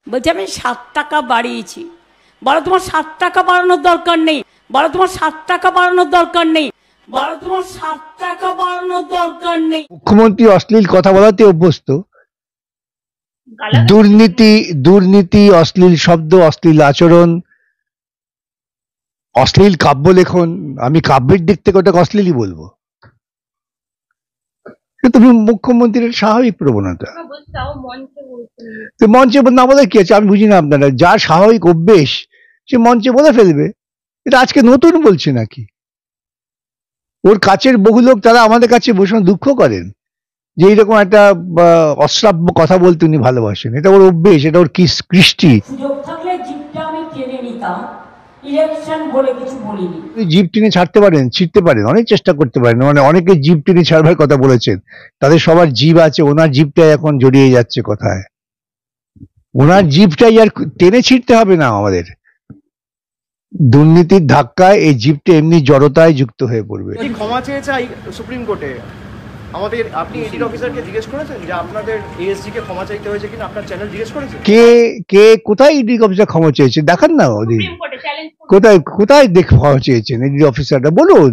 বলছে আমি 7 টাকা বাড়িয়েছি। বলো তোমার 7 টাকা বাড়ানোর দরকার নেই, বলো তোমার 7 টাকা বাড়ানোর দরকার নেই, বলো তোমার 7 টাকা বাড়ানোর দরকার নেই। মুখ্যমন্ত্রী অশ্লীল কথা বলাতে অভ্যস্ত। দুর্নীতি, দুর্নীতি, অশ্লীল শব্দ, অশ্লীল আচরণ, অশ্লীল কাব্য লেখন। আমি কাব্যের দিক থেকে ওটাকে অশ্লীলই বলবো। তুমি মুখ্যমন্ত্রীর স্বাভাবিক প্রবণতা। মঞ্চে না বলে কি আছে, আমি বুঝি না আপনারা। যার স্বাভাবিক অভ্যেস সে মঞ্চে বলে ফেলবে। এটা আজকে নতুন বলছে নাকি? ওর কাছের বহু লোক তারা আমাদের কাছে বসে দুঃখ করেন যে এইরকম একটা অশ্রাব্য কথা বলতে উনি ভালোবাসেন। এটা ওর অভ্যেস, এটা ওর কৃষ্টি। সুযোগ থাকলে জিপটা আমি টেনে নিতাম, ইলেকশন বলে কিছু বলিনি। জিপ টেনে ছাড়তে পারেন, ছিটতে পারেন, অনেক চেষ্টা করতে পারেন। মানে অনেকে জিপ টেনে ছাড়বার কথা বলেছেন, তাদের সবার জিভ আছে, ওনার জিভটাই এখন জড়িয়ে যাচ্ছে কথায়। ওনার জিভটাই আর টেনে ছিটতে হবে না আমাদের। দুর্নীতির ধাক্কায় এই জিভটা এমনি জড়তায় যুক্ত হয়ে পড়বে। ক্ষমা চেয়েছে সুপ্রিম কোর্টে। আমাদের আপনি এডিট অফিসারকে জিজ্ঞেস করেছেন যে আপনাদের এএসজি কে ক্ষমা চাইতে হয়েছে কিনা? আপনার চ্যানেল জিজ্ঞেস করেছে? কে কোথায় এডিট অফিসার ক্ষমা চেয়েছে দেখান না। ওদের কোথায় কোথায় ক্ষমা চেয়েছেন এডিট অফিসারটা বলুন,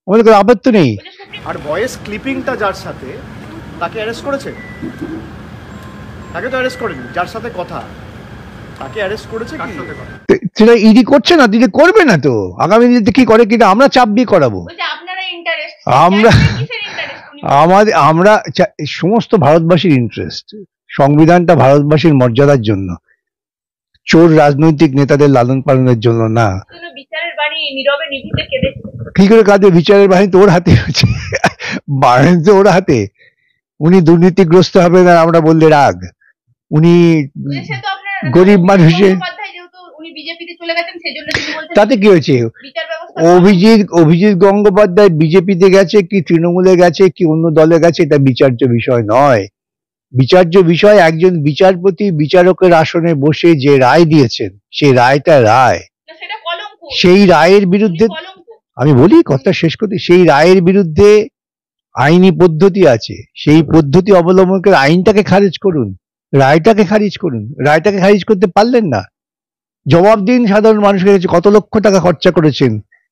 আমাদের কোনো আপত্তি নেই। আর ভয়েস ক্লিপিংটা যার সাথে, তাকে অ্যারেস্ট করেছে? তাকে তো অ্যারেস্ট করেনি। যার সাথে কথা তাকে অ্যারেস্ট করেছে কি? সেটা ইডি করছে না, দিদি করবে না তো। আগামী দিনে কি করে কিনা আমরা চাপ দিয়ে করাবো। আমরা সমস্ত ভারতবাসীর ইন্টারেস্ট, সংবিধানটা ভারতবাসীর মর্যাদার জন্য, চোর রাজনৈতিক নেতাদের লালন পালনের জন্য না। কি করে কাঁদবে? বিচারের বাহিনী তো ওর হাতে আছে, বাহিনী তো ওর হাতে। উনি দুর্নীতিগ্রস্ত হবে না আমরা বললে রাগ। উনি গরিব মানুষের, তাতে কি হয়েছে? অভিজিৎ গঙ্গোপাধ্যায় বিজেপিতে গেছে কি তৃণমূলে গেছে কি অন্য দলে গেছে, এটা বিচার্য বিষয় নয়। বিচার্য বিষয় একজন বিচারপতি বিচারকের আসনে বসে যে রায় দিয়েছেন, সেই রায়টা রায়। সেই রায়ের বিরুদ্ধে, আমি বলি কথা শেষ করতে, সেই রায়ের বিরুদ্ধে আইনি পদ্ধতি আছে, সেই পদ্ধতি অবলম্বন করে আইনটাকে খারিজ করুন, রায়টাকে খারিজ করুন। রায়টাকে খারিজ করতে পারলেন না, জবাব দিন সাধারণ মানুষের কাছে। কত লক্ষ টাকা খরচা করেছেন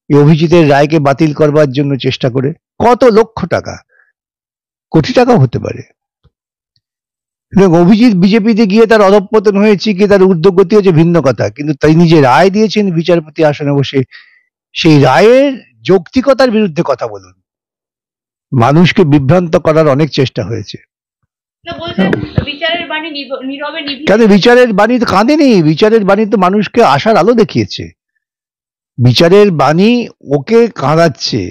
এই অভিজিতের রায়কে বাতিল করবার জন্য চেষ্টা করে? কত লক্ষ টাকা, কোটি টাকাও হতে পারে। অভিজিৎ বিজেপিতে গিয়ে তার অধঃপতন হয়েছে কি তার ঊর্ধ্বগতি হয়েছে ভিন্ন কথা, কিন্তু তিনি যে রায় দিয়েছেন বিচারপতি আসনে বসে, সেই রায়ের যৌক্তিকতার বিরুদ্ধে কথা বলুন। মানুষকে বিভ্রান্ত করার অনেক চেষ্টা হয়েছে। কেন বিচারের বাণী তো কাঁদেনি? বিচারের বাণী তো মানুষকে আশার আলো দেখিয়েছে। বিচারের বাণী ওকে কাঁদাচ্ছে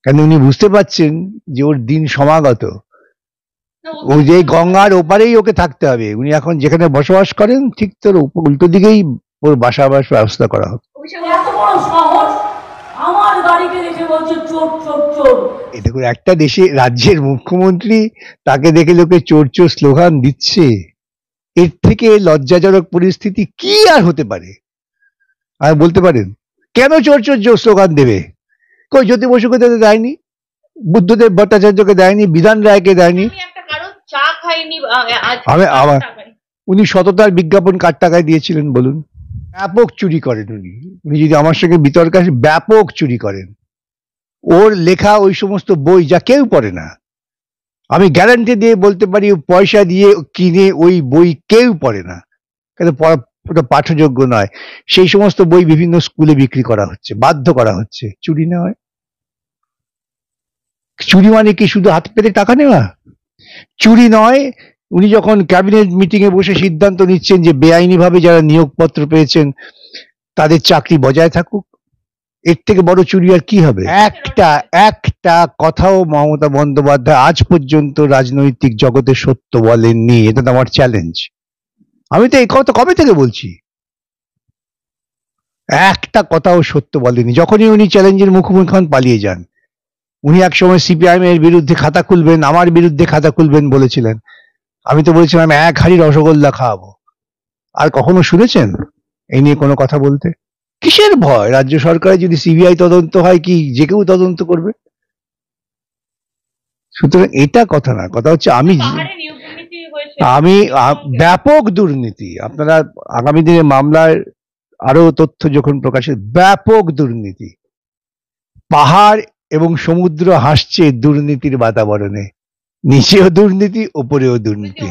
কেন? উনি বুঝতে পারছেন যে ওর দিন সমাগত, ও যে গঙ্গার ওপারেই ওকে থাকতে হবে। উনি এখন যেখানে বসবাস করেন ঠিক তোর উল্টো দিকেই ওর বাসাবাস ব্যবস্থা করা হবে। দেখুন, একটা দেশে রাজ্যের মুখ্যমন্ত্রী, তাকে দেখে লোকে চোর চোর স্লোগান দিচ্ছে, এর থেকে লজ্জাজনক পরিস্থিতি কি আর হতে পারে? আর বলতে পারেন কেন চোর চোর স্লোগান দেবে? কই জ্যোতি বসুকে দেয়নি, বুদ্ধদেব ভট্টাচার্যকে দেয়নি, বিধান রায়কে দেয়নি। উনি সততার বিজ্ঞাপন কার টাকায় দিয়েছিলেন বলুন? ব্যাপক চুরি করেন উনি। উনি যদি আমার সঙ্গে বিতর্ক আসে, ব্যাপক চুরি করেন। ওর লেখা ওই সমস্ত বই যা কেউ পড়ে না, আমি গ্যারান্টি দিয়ে বলতে পারি, পয়সা দিয়ে কিনে ওই বই কেউ পড়ে না, কেন? ওটা পাঠযোগ্য নয়। সেই সমস্ত বই বিভিন্ন স্কুলে বিক্রি করা হচ্ছে, বাধ্য করা হচ্ছে। চুরি না হয়? চুরি মানে কি শুধু হাত পেতে টাকা নেওয়া? চুরি নয়। উনি যখন ক্যাবিনেট মিটিং এ বসে সিদ্ধান্ত নিচ্ছেন যে বেআইনি ভাবে যারা নিয়োগপত্র পেয়েছেন তাদের চাকরি বজায় থাকুক, এর থেকে বড় চুরি আর কি হবে? একটা কথাও মমতা বন্দ্যোপাধ্যায় আজ পর্যন্ত রাজনৈতিক জগতে সত্য বলেননি। এটা তো আমার চ্যালেঞ্জ। আমি তো এই কথা কবে থেকে বলছি, একটা কথাও সত্য বলেনি। যখনই উনি চ্যালেঞ্জের মুখোমুখি হন পালিয়ে যান। উনি একসময় সিপিআইএম এর বিরুদ্ধে খাতা খুলবেন, আমার বিরুদ্ধে খাতা খুলবেন বলেছিলেন। আমি তো বলেছিলাম এক হাড়ি রসগোল্লা খাওয়াবো। আর কখনো শুনেছেন এই নিয়ে কোনো কথা বলতে? কিসের ভয়? রাজ্য সরকারে যদি সিবিআই তদন্ত হয় কি যে কেউ তদন্ত করবে? সুতরাং এটা কথা না, কথা হচ্ছে আমি ব্যাপক দুর্নীতি, আপনারা আগামী দিনে মামলার আরো তথ্য যখন প্রকাশিত, ব্যাপক দুর্নীতি, পাহাড় এবং সমুদ্র হাসছে দুর্নীতির বাতাবরণে, নিচেও দুর্নীতি, ওপরেও দুর্নীতি।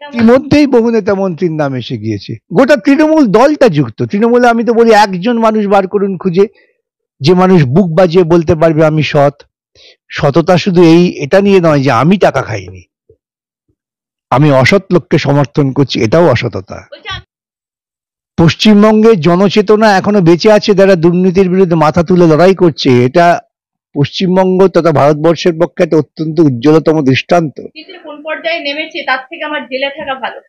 ইতিমধ্যেই বহু নেতা মন্ত্রীর নাম এসে গিয়েছে, গোটা তৃণমূল দলটা যুক্ত। তৃণমূলে আমি তো বলি একজন মানুষ বার করুন খুঁজে, যে মানুষ বুক বাজিয়ে বলতে পারবে আমি সৎ। সততা শুধু এটা নিয়ে নয় যে আমি টাকা খাইনি, আমি অসৎ লোককে সমর্থন করছি, এটাও অসততা। পশ্চিমবঙ্গের জনচেতনা এখনো বেঁচে আছে, যারা দুর্নীতির বিরুদ্ধে মাথা তুলে লড়াই করছে। এটা পশ্চিমবঙ্গ তথা ভারতবর্ষের পক্ষে একটা অত্যন্ত উজ্জ্বলতম দৃষ্টান্ত। কোন পর্যায়ে নেমেছে তার থেকে আমার জেলে থাকা ভালো।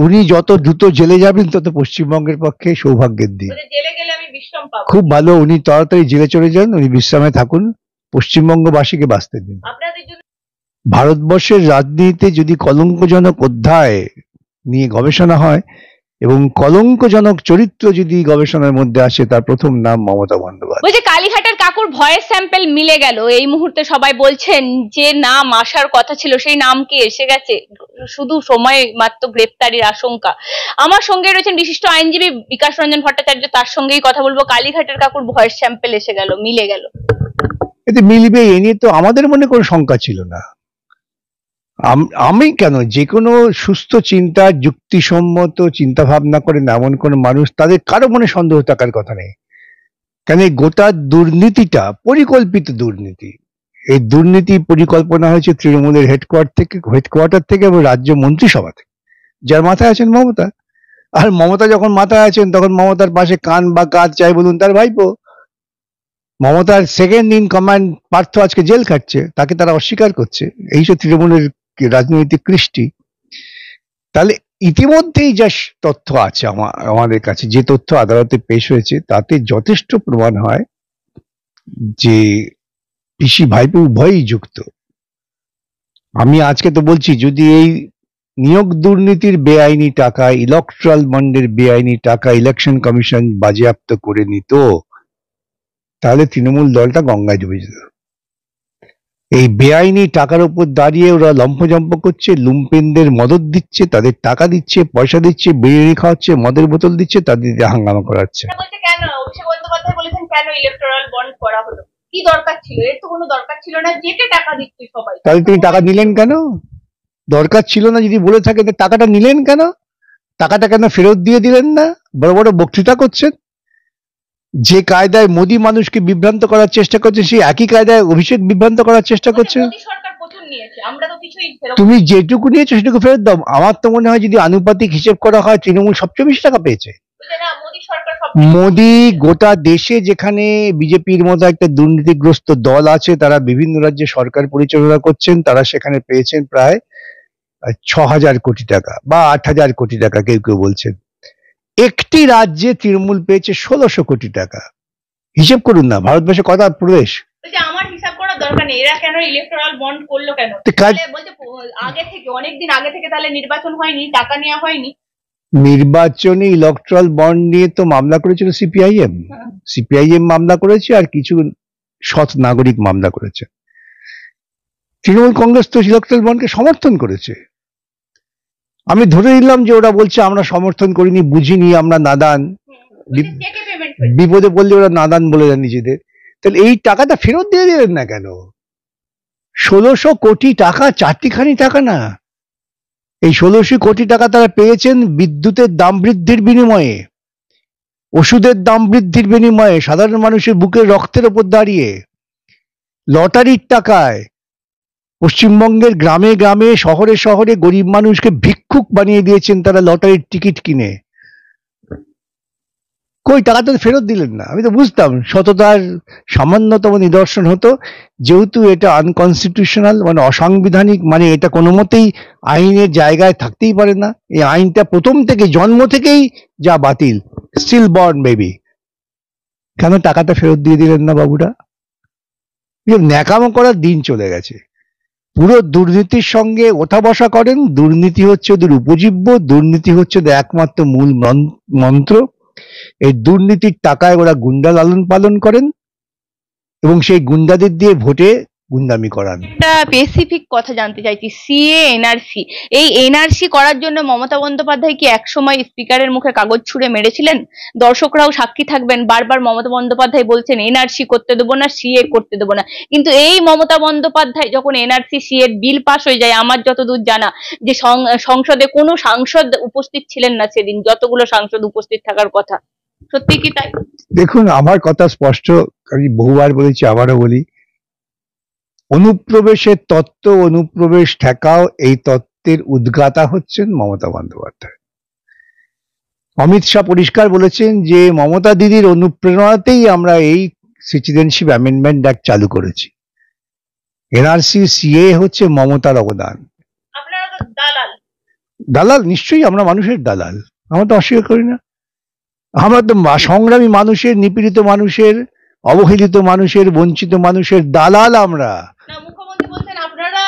উনি যত দ্রুত জেলে যাবেন তত পশ্চিমবঙ্গের পক্ষে সৌভাগ্যের দিন। জেলে গেলে আমি বিশ্রাম পাবো। খুব ভালো, উনি তাড়াতাড়ি জেলে চলে যান, উনি বিশ্রামে থাকুন, পশ্চিমবঙ্গবাসীকে বাঁচতে দিন। ভারতবর্ষের রাজনীতিতে যদি কলঙ্কজনক অধ্যায় নিয়ে গবেষণা হয় এবং কলঙ্কজনক চরিত্র যদি গবেষণার মধ্যে আসে, তার প্রথম নাম মমতা বন্দ্যোপাধ্যায়। বলছে কালীঘাটের কাকুর ভয়েস স্যাম্পল মিলে গেল। এই মুহূর্তে সবাই বলছেন যে নাম আসার কথা ছিল সেই নাম কি এসে গেছে, শুধু সময় মাত্র গ্রেফতারির আশঙ্কা। আমার সঙ্গে রয়েছেন বিশিষ্ট আইনজীবী বিকাশ রঞ্জন ভট্টাচার্য, তার সঙ্গেই কথা বলবো। কালীঘাটের কাকুর ভয়েস স্যাম্পল এসে গেল, মিলে গেল। এতে মিলবে এ নিয়ে তো আমাদের মনে কোনো শঙ্কা ছিল না। আমি কেন, যে কোনো সুস্থ চিন্তা, যুক্তিসম্মত চিন্তা ভাবনা করেন এমন কোন মানুষ, তাদের কারো মনে সন্দেহ থাকার কথা নেই। কেন এই গোটা দুর্নীতিটা পরিকল্পিত দুর্নীতি। এই দুর্নীতি পরিকল্পনা হয়েছে তৃণমূলের হেডকোয়ার্টার থেকে এবং রাজ্য মন্ত্রিসভা থেকে, যার মাথায় আছেন মমতা। আর মমতা যখন মাথায় আছেন তখন মমতার পাশে কান বা কাজ চাই বলুন তার ভাইপো। মমতার সেকেন্ড ইন কমান্ড পার্থ আজকে জেল খাটছে, তাকে তারা অস্বীকার করছে। এইসব তৃণমূলের রাজনৈতিক কৃষ্টি। তাহলে ইতিমধ্যেই যা তথ্য আছে আমাদের কাছে, যে তথ্য আদালতে পেশ হয়েছে, তাতে যথেষ্ট প্রমাণ হয় যে পিসি ভাইপো উভয়ই যুক্ত। আমি আজকে তো বলছি, যদি এই নিয়োগ দুর্নীতির বেআইনি টাকা, ইলেকট্রাল বন্ডের বেআইনি টাকা ইলেকশন কমিশন বাজেয়াপ্ত করে নিত, তাহলে তৃণমূল দলটা গঙ্গায় ডুবে যেত। এই বেআইনি টাকার উপর দাঁড়িয়ে ওরা লম্ফজম্প করছে, লুম্পেনদের মদত দিচ্ছে, তাদের টাকা দিচ্ছে, পয়সা দিচ্ছে, বিরিয়ানি খাওয়াচ্ছে, মদের বোতল দিচ্ছে, তাদের হাঙ্গামা করাচ্ছে। কেন অভিষেক বন্দ্যোপাধ্যায় বলেছেন কেন ইলেকটোরাল বন্ড করা হলো, কি দরকার ছিল? এর তো কোনো দরকার ছিল না, যেটা টাকা দিচ্ছে সবাই। তাহলে তিনি টাকা নিলেন কেন? দরকার ছিল না যদি বলে থাকে, টাকাটা নিলেন কেন? টাকাটা কেন ফেরত দিয়ে দিলেন না? বড় বড় বক্তৃতা করছেন। যে কায়দায় মোদী মানুষকে বিভ্রান্ত করার চেষ্টা করছে, সেই একই কায়দায় অভিষেক বিভ্রান্ত করার চেষ্টা করছে। তুমি যেটুকু নিয়েছো সেটুকু ফেরত দাও। আমার তো মনে হয় যদি আনুপাতিক হিসেব করা হয়, তৃণমূল সবচেয়ে বেশি টাকা পেয়েছে। মোদী গোটা দেশে যেখানে বিজেপির মতো একটা দুর্নীতিগ্রস্ত দল আছে, তারা বিভিন্ন রাজ্যে সরকার পরিচালনা করছেন, তারা সেখানে পেয়েছেন প্রায় ৬,০০০ কোটি টাকা বা ৮,০০০ কোটি টাকা, কেউ কেউ বলছেন। একটি রাজ্যে তৃণমূল পেয়েছে ১৬০০ কোটি টাকা। হিসেব করুন না, ভারতবর্ষে কত প্রদেশ? আমার হিসাব করার দরকার নেই, এরা কেন ইলেকটোরাল বন্ড করলো কেন? বলছে আগে থেকে, অনেকদিন আগে থেকে তাহলে নির্বাচন হয়নি, টাকা নেওয়া হয়নি। নির্বাচনে ইলেকট্রাল বন্ড নিয়ে তো মামলা করেছিল সিপিআইএম মামলা করেছে, আর কিছু সৎ নাগরিক মামলা করেছে। তৃণমূল কংগ্রেস তো ইলেকট্রাল বন্ডকে সমর্থন করেছে। আমি ধরে নিলাম যে ওরা বলছে আমরা সমর্থন করিনি, বুঝিনি, আমরা নাদান, বিপদে পড়লে ওরা নাদান বলে দেন নিজেদের। তাহলে এই টাকাটা ফেরত দিয়ে দিলেন না কেন? ১৬০০ কোটি টাকা চারটিখানি টাকা না। এই ১৬০০ কোটি টাকা তারা পেয়েছেন বিদ্যুতের দাম বৃদ্ধির বিনিময়ে, ওষুধের দাম বৃদ্ধির বিনিময়ে, সাধারণ মানুষের বুকের রক্তের ওপর দাঁড়িয়ে, লটারির টাকায়। পশ্চিমবঙ্গের গ্রামে গ্রামে, শহরে শহরে গরিব মানুষকে ভিক্ষুক বানিয়ে দিয়েছেন তারা লটারির টিকিট কিনে। কই টাকা তো ফেরত দিলেন না। আমি তো বুঝতাম সততার সামান্যতম নিদর্শন হতো, যেহেতু এটা আনকনস্টিটিউশনাল, মানে অসাংবিধানিক, মানে এটা কোনো মতেই আইনের জায়গায় থাকতেই পারে না। এই আইনটা প্রথম থেকে, জন্ম থেকেই যা বাতিল, স্টিল বর্ন বেবি। কেন টাকাটা ফেরত দিয়ে দিলেন না বাবুরা? ন্যাকামো করার দিন চলে গেছে। পুরো দুর্নীতির সঙ্গে ওঠা বসা করেন। দুর্নীতি হচ্ছে ওদের উপজীব্য, দুর্নীতি হচ্ছে ওদের একমাত্র মূল মন্ত্র। এই দুর্নীতির টাকায় ওরা গুন্ডা লালন পালন করেন এবং সেই গুন্ডাদের দিয়ে ভোটে গুন্ডামি করান। একটা স্পেসিফিক কথা জানতে চাইছি, সিএ এনআরসি, এই এনআরসি করার জন্য মমতা বন্দ্যোপাধ্যায় কি একসময় স্পিকারের মুখে কাগজ ছুঁড়ে মেরেছিলেন? দর্শকরাও সাক্ষী থাকবেন, বারবার মমতা বন্দ্যোপাধ্যায় বলছেন এনআরসি করতে দেবো না, সিএ করতে দেবো না। কিন্তু এই মমতা বন্দ্যোপাধ্যায় যখন এনআরসি সিএ বিল পাস হয়ে যায়, আমার যতদূর জানা যে সংসদে কোনো সাংসদ উপস্থিত ছিলেন না সেদিন, যতগুলো সাংসদ উপস্থিত থাকার কথা। সত্যি কি তাই? দেখুন, আমার কথা স্পষ্ট, আমি বহুবার বলেছি, আবারও বলি, অনুপ্রবেশের তত্ত্ব, অনুপ্রবেশ ঠেকাও, এই তত্ত্বের উদ্গাতা হচ্ছেন মমতা বন্দ্যোপাধ্যায়। অমিত শাহ পরিষ্কার বলেছেন যে মমতা দিদির অনুপ্রেরণাতেই আমরা এই সিটিজেনশিপ অ্যামেন্ডমেন্ট অ্যাক্ট চালু করেছি। এনআরসি সিএ হচ্ছে মমতার অবদান। আপনারা তো দালাল। দালাল নিশ্চয়ই, আমরা মানুষের দালাল, আমরা তো অস্বীকার করি না। আমরা তো সংগ্রামী মানুষের, নিপীড়িত মানুষের, অবহেলিত মানুষের, বঞ্চিত মানুষের দালাল আমরা। না, মুখ্যমন্ত্রী বলছেন আপনারা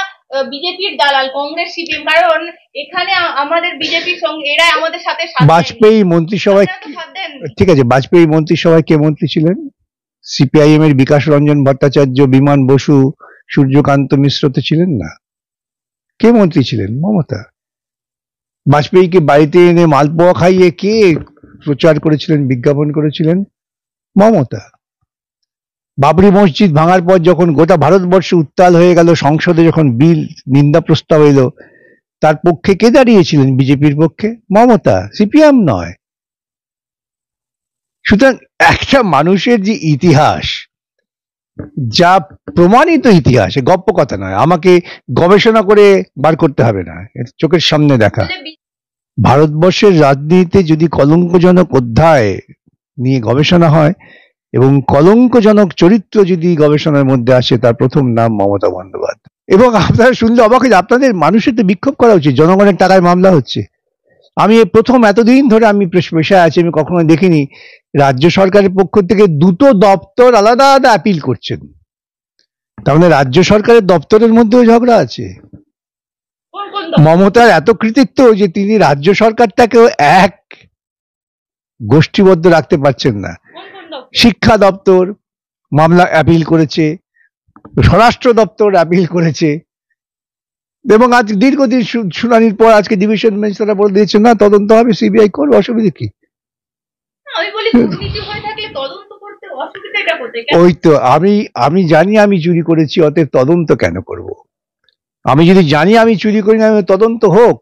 বিজেপির দালাল, কংগ্রেস সিপিএম, কারণ এখানে আমাদের বিজেপির সঙ্গে এরা আমাদের সাথে বাজপেয়ী মন্ত্রিসভায়, ঠিক আছে, বাজপেয়ী মন্ত্রিসভায় কে মন্ত্রী ছিলেন? সিপিআইএম এর বিকাশ রঞ্জন ভট্টাচার্য, বিমান বসু, সূর্যকান্ত মিশ্র তো ছিলেন না। কে মন্ত্রী ছিলেন? মমতা। বাজপেয়ীকে বাড়িতে এনে মালপোয়া খাইয়ে কে প্রচার করেছিলেন, বিজ্ঞাপন করেছিলেন? মমতা। বাবরি মসজিদ ভাঙার পর যখন গোটা ভারতবর্ষ উত্তাল হয়ে গেল, সংসদে যখন বিল নিন্দা প্রস্তাব এলো, তার পক্ষে কে দাঁড়িয়েছিলেন? বিজেপির পক্ষে মমতা, সিপিএম নয়। সুতরাং একটা মানুষের যে ইতিহাস, যা প্রমাণিত ইতিহাস, গপ্প কথা নয়, আমাকে গবেষণা করে বার করতে হবে না, চোখের সামনে দেখা। ভারতবর্ষের রাজনীতিতে যদি কলঙ্কজনক অধ্যায় নিয়ে গবেষণা হয় এবং কলঙ্কজনক চরিত্র যদি গবেষণার মধ্যে আসে, তার প্রথম নাম মমতা বন্দ্যোপাধ্যায়। এবং আপনারা শুনলে অবাক হয়ে, আপনাদের মানুষের তো বিক্ষোভ করা উচিত। জনগণের টাকায় মামলা হচ্ছে। আমি প্রথম, এতদিন ধরে আমি পেশায় আছি, আমি কখনো দেখিনি রাজ্য সরকারের পক্ষ থেকে দুটো দপ্তর আলাদা আলাদা অ্যাপিল করছেন। তার মানে রাজ্য সরকারের দপ্তরের মধ্যেও ঝগড়া আছে। মমতার এত কৃতিত্ব যে তিনি রাজ্য সরকারটাকেও এক গোষ্ঠীবদ্ধ রাখতে পারছেন না। শিক্ষা দপ্তর মামলা অ্যাপিল করেছে, স্বরাষ্ট্র দপ্তর অ্যাপিল করেছে, এবং আজ দীর্ঘদিন শুনানির পর আজকে ডিভিশন বেঞ্চ তারা বলে দিয়েছে না, তদন্ত হবে, সিবিআই করবে, অসুবিধা কি? ওই তো আমি জানি আমি চুরি করেছি, অতএব তদন্ত কেন করব? আমি যদি জানি আমি চুরি করি না, তদন্ত হোক।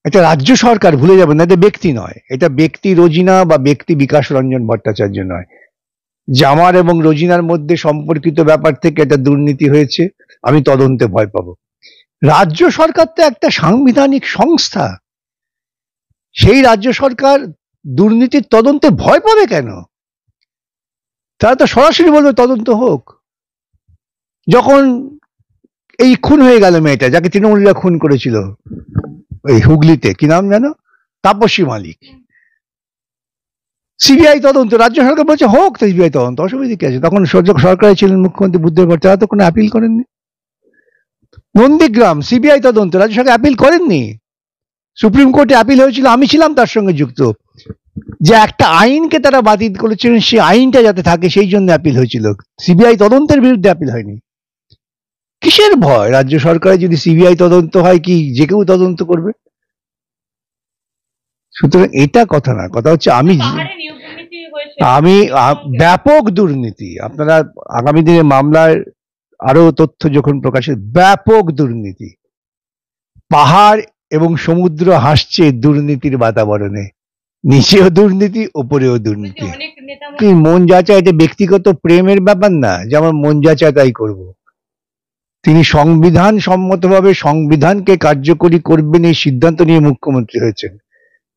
এটা রাজ্য সরকার, ভুলে যাবেন না, এটা ব্যক্তি নয়। এটা ব্যক্তি রোজিনা বা ব্যক্তি বিকাশ রঞ্জন ভট্টাচার্য নয়। জামার এবং রোজিনার মধ্যে সম্পর্কিত ব্যাপার থেকে এটা দুর্নীতি হয়েছে, আমি তদন্তে ভয় পাবো। রাজ্য সরকার তো একটা সাংবিধানিক সংস্থা, সেই রাজ্য সরকার দুর্নীতির তদন্তে ভয় পাবে কেন? তারা তো সরাসরি বলবে তদন্ত হোক। যখন এই খুন হয়ে গেল মেয়েটা, যাকে তৃণমূলীরা খুন করেছিল এই হুগলিতে, কি নাম জানো? তাপসী মালিক। সিবিআই তদন্ত, রাজ্য সরকার বলছে হোক তো সিবিআই তদন্ত, অসুবিধা কি আছে? তখন সরকারে ছিলেন মুখ্যমন্ত্রী বুদ্ধদেব ভট্টাচার্য, তারা তো কোনো অ্যাপিল করেননি। নন্দীগ্রাম সিবিআই তদন্ত, রাজ্য সরকার অ্যাপিল করেননি। সুপ্রিম কোর্টে অ্যাপিল হয়েছিল, আমি ছিলাম তার সঙ্গে যুক্ত, যে একটা আইনকে তারা বাতিল করেছিলেন, সেই আইনটা যাতে থাকে সেই জন্য অ্যাপিল হয়েছিল। সিবিআই তদন্তের বিরুদ্ধে অ্যাপিল হয়নি। কিসের ভয়? রাজ্য সরকারে যদি সিবিআই তদন্ত হয়, কি যে কেউ তদন্ত করবে? সুতরাং এটা কথা না, কথা হচ্ছে আমি ব্যাপক দুর্নীতি। আপনারা আগামী দিনে মামলার আরো তথ্য যখন প্রকাশের, ব্যাপক দুর্নীতি, পাহাড় এবং সমুদ্র হাসছে দুর্নীতির বাতাবরণে, নিচেও দুর্নীতি, ওপরেও দুর্নীতি। কি মন যা চায়, এটা ব্যক্তিগত প্রেমের ব্যাপার না যে আমার মন যা চায় তাই করব। তিনি সংবিধান সম্মতভাবে সংবিধানকে কার্যকরী করবেন এই সিদ্ধান্ত নিয়ে মুখ্যমন্ত্রী হয়েছেন।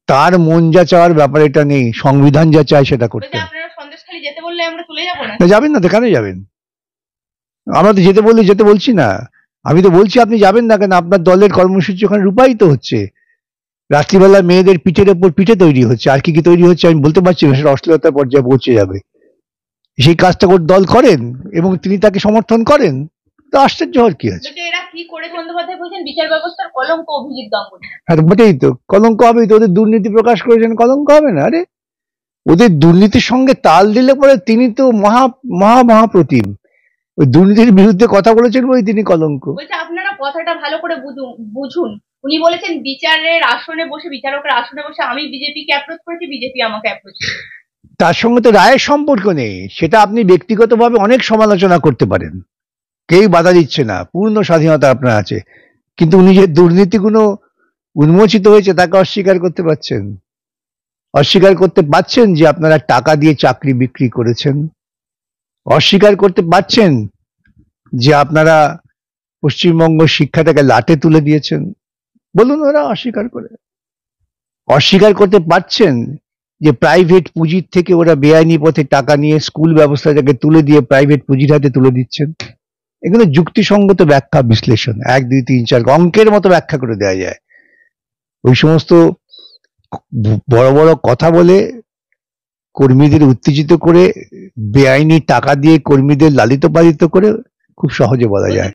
তার মন যা চাওয়ার ব্যাপার এটা নেই, সংবিধান যা চায় সেটা করতে। যাবেন না তো কেন যাবেন? আমরা তো যেতে বললে যেতে বলছি না, আমি তো বলছি আপনি যাবেন না কেন? আপনার দলের কর্মসূচি ওখানে রূপায়িত হচ্ছে, রাত্রিবেলা মেয়েদের পিঠের ওপর পিঠে তৈরি হচ্ছে, আর কি কি তৈরি হচ্ছে আমি বলতে পারছি না, সেটা অশ্লীলতার পর্যায়ে পৌঁছে যাবে। সেই কাজটা দল করেন এবং তিনি তাকে সমর্থন করেন, তো আশ্চর্য হওয়ার কি আছে? হ্যাঁ বটেই তো, কলঙ্ক হবেই তো। ওদের দুর্নীতি প্রকাশ করেছেন, কলঙ্ক হবে না? আরে ওদের দুর্নীতির সঙ্গে তাল দিলে পরে তিনি তো মহাপ্রতিম। ওই দুর্নীতির বিরুদ্ধে কথা বলেছেন বলে তিনি কলঙ্ক। বলছে আপনারা কথাটা ভালো করে বুঝুন। উনি বলেছেন বিচারের আসনে বসে, বিচারকের আসনে বসে আমি বিজেপিকে অ্যাপ্রোচ করেছি, বিজেপি আমাকে অ্যাপ্রোচ করেছে। তার সঙ্গে তো রায়ের সম্পর্ক নেই, সেটা আপনি ব্যক্তিগতভাবে অনেক সমালোচনা করতে পারেন, কেউ বাধা দিচ্ছে না, পূর্ণ স্বাধীনতা আপনার আছে। কিন্তু উনি যে দুর্নীতিগুলো উন্মোচিত হয়েছে তাকে অস্বীকার করতে পারছেন? অস্বীকার করতে পারছেন যে আপনারা টাকা দিয়ে চাকরি বিক্রি করেছেন? অস্বীকার করতে পারছেন যে আপনারা পশ্চিমবঙ্গ শিক্ষাটাকে লাটে তুলে দিয়েছেন? বলুন, ওরা অস্বীকার করে। অস্বীকার করতে পারছেন যে প্রাইভেট পুঁজির থেকে ওরা বেআইনি পথে টাকা নিয়ে স্কুল ব্যবস্থাটাকে তুলে দিয়ে প্রাইভেট পুঁজির হাতে তুলে দিচ্ছেন? এগুলো যুক্তিসঙ্গত ব্যাখ্যা, বিশ্লেষণ 1, 2, 3, 4 অঙ্কের মতো ব্যাখ্যা করে দেওয়া যায়। ওই সমস্ত বড় বড় কথা বলে, কর্মীদের উত্তেজিত করে, বেআইনি টাকা দিয়ে কর্মীদের লালিত পালিত করে খুব সহজে বলা যায়।